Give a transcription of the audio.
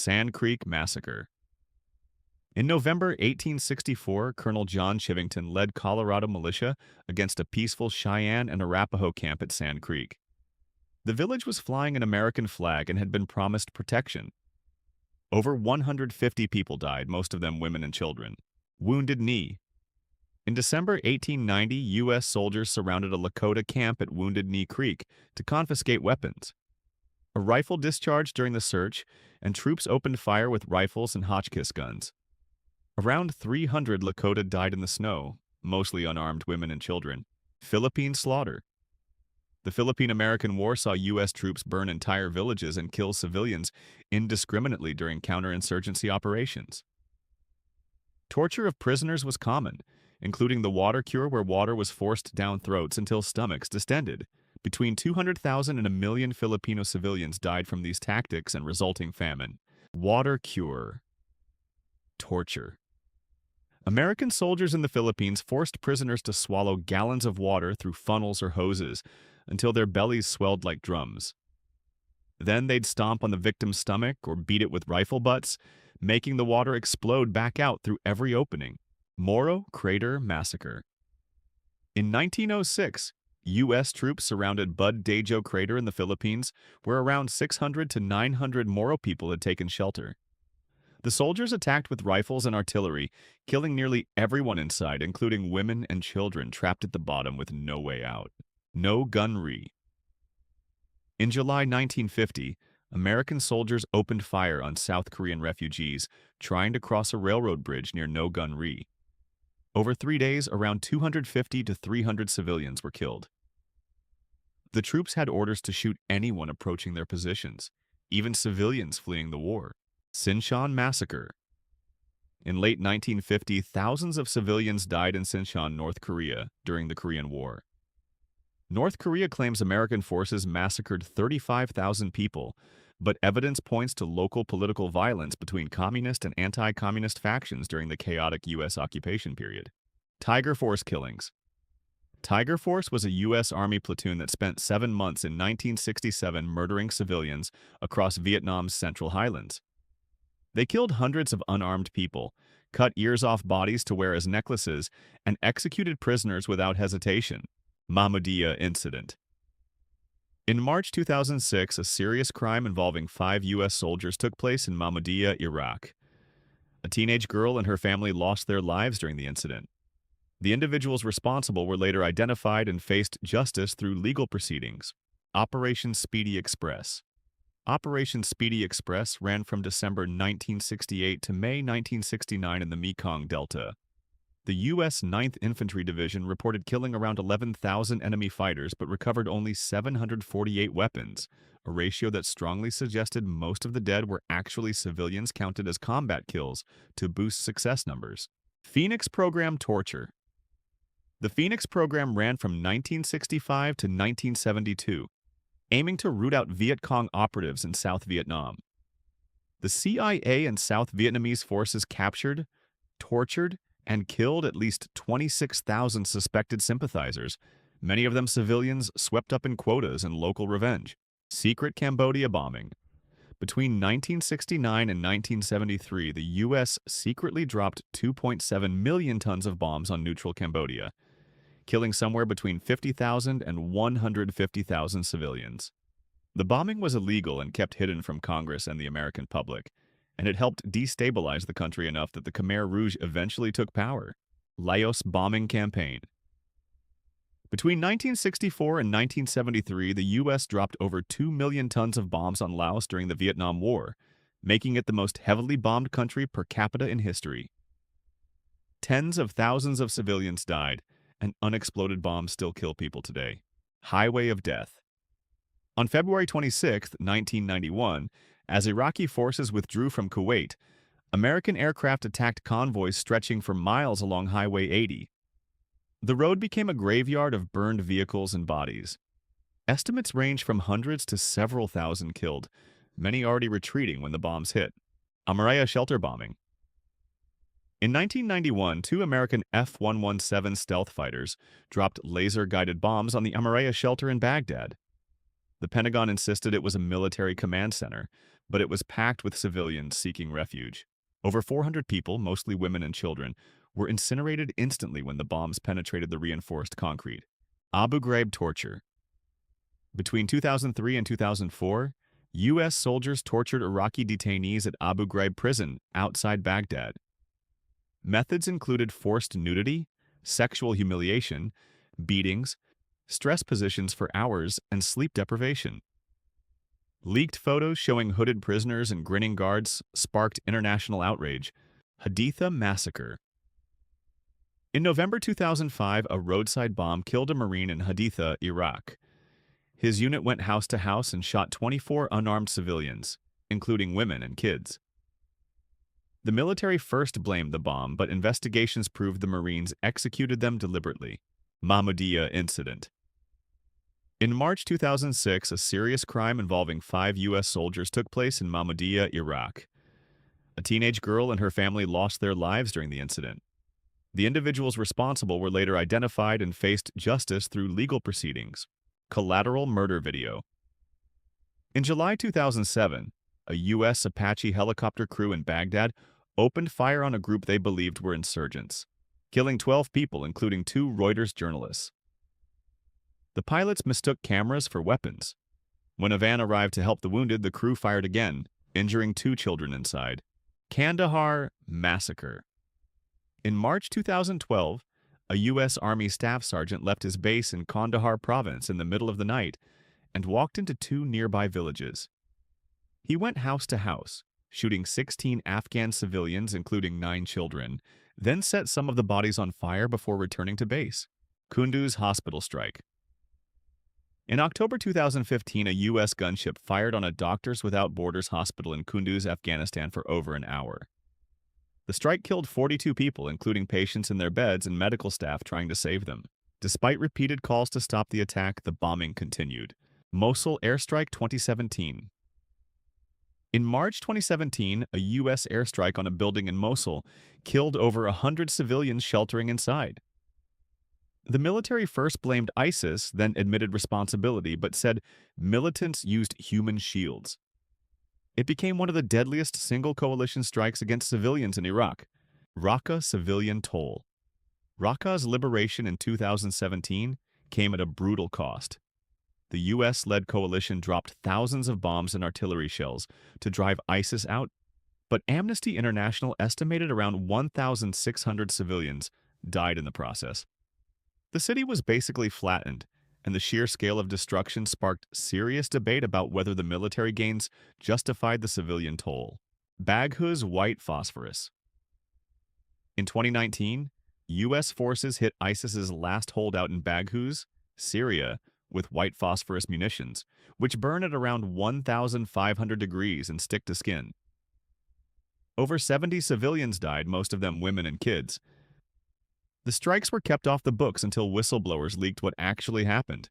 Sand Creek Massacre. In November 1864, Colonel John Chivington led Colorado militia against a peaceful Cheyenne and Arapaho camp at Sand Creek. The village was flying an American flag and had been promised protection. Over 150 people died, most of them women and children. Wounded Knee. In December 1890, U.S. soldiers surrounded a Lakota camp at Wounded Knee Creek to confiscate weapons. A rifle discharged during the search, and troops opened fire with rifles and Hotchkiss guns. Around 300 Lakota died in the snow, mostly unarmed women and children. Philippine slaughter. The Philippine-American War saw U.S. troops burn entire villages and kill civilians indiscriminately during counterinsurgency operations. Torture of prisoners was common, including the water cure where water was forced down throats until stomachs distended. Between 200,000 and 1 million Filipino civilians died from these tactics and resulting famine. Water cure. Torture. American soldiers in the Philippines forced prisoners to swallow gallons of water through funnels or hoses until their bellies swelled like drums. Then they'd stomp on the victim's stomach or beat it with rifle butts, making the water explode back out through every opening. Morro Crater Massacre. In 1906, U.S. troops surrounded Bud Dajo Crater in the Philippines, where around 600 to 900 Moro people had taken shelter. The soldiers attacked with rifles and artillery, killing nearly everyone inside, including women and children trapped at the bottom with no way out. No Gun Ri. In July 1950, American soldiers opened fire on South Korean refugees trying to cross a railroad bridge near No Gun Ri. Over 3 days, around 250 to 300 civilians were killed. The troops had orders to shoot anyone approaching their positions, even civilians fleeing the war. Sinchon Massacre. In late 1950, thousands of civilians died in Sinchon, North Korea, during the Korean War. North Korea claims American forces massacred 35,000 people, but evidence points to local political violence between communist and anti-communist factions during the chaotic U.S. occupation period. Tiger Force killings. Tiger Force was a U.S. Army platoon that spent 7 months in 1967 murdering civilians across Vietnam's Central Highlands. They killed hundreds of unarmed people, cut ears off bodies to wear as necklaces, and executed prisoners without hesitation. Mahmudiyah Incident. In March 2006, a serious crime involving 5 U.S. soldiers took place in Mahmudiyah, Iraq. A teenage girl and her family lost their lives during the incident. The individuals responsible were later identified and faced justice through legal proceedings. Operation Speedy Express. Operation Speedy Express ran from December 1968 to May 1969 in the Mekong Delta. The U.S. 9th Infantry Division reported killing around 11,000 enemy fighters but recovered only 748 weapons, a ratio that strongly suggested most of the dead were actually civilians counted as combat kills to boost success numbers. Phoenix Program Torture. The Phoenix Program ran from 1965 to 1972, aiming to root out Viet Cong operatives in South Vietnam. The CIA and South Vietnamese forces captured, tortured, and killed at least 26,000 suspected sympathizers, many of them civilians swept up in quotas and local revenge. Secret Cambodia bombing. Between 1969 and 1973, the U.S. secretly dropped 2.7 million tons of bombs on neutral Cambodia, killing somewhere between 50,000 and 150,000 civilians. The bombing was illegal and kept hidden from Congress and the American public, and it helped destabilize the country enough that the Khmer Rouge eventually took power. Laos Bombing Campaign. Between 1964 and 1973, the U.S. dropped over 2 million tons of bombs on Laos during the Vietnam War, making it the most heavily bombed country per capita in history. Tens of thousands of civilians died, and unexploded bombs still kill people today. Highway of Death. On February 26, 1991, as Iraqi forces withdrew from Kuwait, American aircraft attacked convoys stretching for miles along Highway 80. The road became a graveyard of burned vehicles and bodies. Estimates range from hundreds to several thousand killed, many already retreating when the bombs hit. Amaraya shelter bombing. In 1991, 2 American F-117 stealth fighters dropped laser-guided bombs on the Amaraya shelter in Baghdad. The Pentagon insisted it was a military command center, but it was packed with civilians seeking refuge. Over 400 people, mostly women and children, were incinerated instantly when the bombs penetrated the reinforced concrete. Abu Ghraib torture. Between 2003 and 2004, U.S. soldiers tortured Iraqi detainees at Abu Ghraib prison outside Baghdad. Methods included forced nudity, sexual humiliation, beatings, stress positions for hours, and sleep deprivation. Leaked photos showing hooded prisoners and grinning guards sparked international outrage. Haditha massacre. In November 2005, a roadside bomb killed a Marine in Haditha, Iraq. His unit went house to house and shot 24 unarmed civilians, including women and kids. The military first blamed the bomb, but investigations proved the Marines executed them deliberately. Mahmudiyya incident. In March 2006, a serious crime involving 5 U.S. soldiers took place in Mahmudiyya, Iraq. A teenage girl and her family lost their lives during the incident. The individuals responsible were later identified and faced justice through legal proceedings. Collateral murder video. In July 2007, a U.S. Apache helicopter crew in Baghdad opened fire on a group they believed were insurgents, killing 12 people, including 2 Reuters journalists. The pilots mistook cameras for weapons. When a van arrived to help the wounded, the crew fired again, injuring 2 children inside. Kandahar massacre. In March 2012, a U.S. Army staff sergeant left his base in Kandahar province in the middle of the night and walked into 2 nearby villages. He went house to house, shooting 16 Afghan civilians, including 9 children, then set some of the bodies on fire before returning to base. Kunduz hospital strike. In October 2015, a U.S. gunship fired on a Doctors Without Borders hospital in Kunduz, Afghanistan for over an hour. The strike killed 42 people, including patients in their beds and medical staff trying to save them. Despite repeated calls to stop the attack, the bombing continued. Mosul airstrike 2017. In March 2017, a U.S. airstrike on a building in Mosul killed over 100 civilians sheltering inside. The military first blamed ISIS, then admitted responsibility, but said militants used human shields. It became one of the deadliest single coalition strikes against civilians in Iraq. Raqqa civilian toll. Raqqa's liberation in 2017 came at a brutal cost. The U.S.-led coalition dropped thousands of bombs and artillery shells to drive ISIS out, but Amnesty International estimated around 1,600 civilians died in the process. The city was basically flattened, and the sheer scale of destruction sparked serious debate about whether the military gains justified the civilian toll. Baghouz white phosphorus. In 2019, U.S. forces hit ISIS's last holdout in Baghouz, Syria, with white phosphorus munitions, which burn at around 1,500 degrees and stick to skin. Over 70 civilians died, most of them women and kids. The strikes were kept off the books until whistleblowers leaked what actually happened.